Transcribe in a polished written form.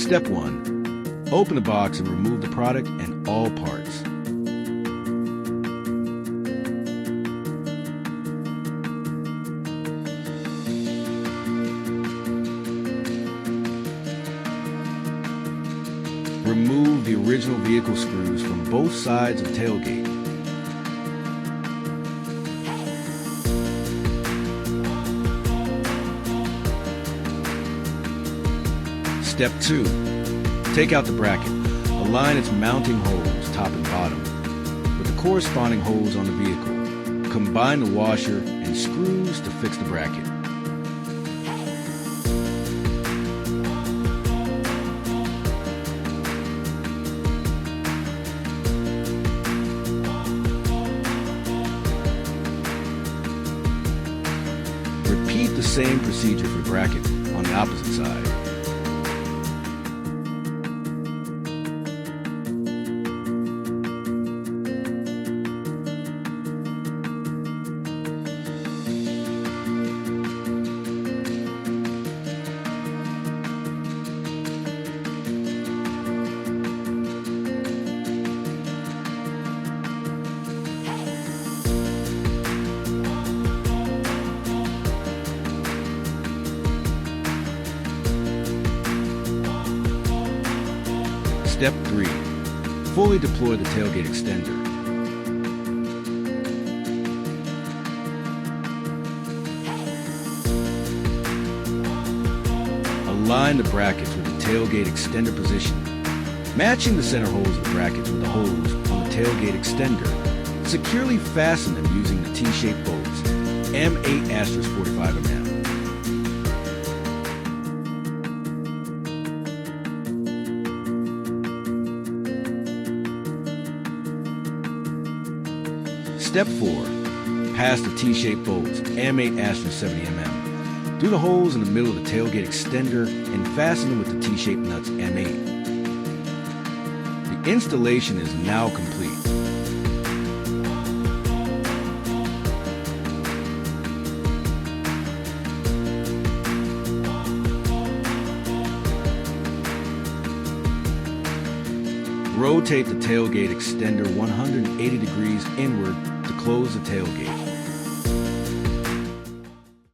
Step 1. Open the box and remove the product and all parts. Remove the original vehicle screws from both sides of the tailgate. Step 2. Take out the bracket. Align its mounting holes, top and bottom, with the corresponding holes on the vehicle. Combine the washer and screws to fix the bracket. Repeat the same procedure for the bracket on the opposite side. Step 3. Fully deploy the tailgate extender. Align the brackets with the tailgate extender position, matching the center holes of the brackets with the holes on the tailgate extender. Securely fasten them using the T-shaped bolts, M8 45 mm. Step 4. Pass the T-shaped bolts, M8 70 mm, through the holes in the middle of the tailgate extender and fasten them with the T-shaped nuts M8. The installation is now complete. Rotate the tailgate extender 180 degrees inward to close the tailgate.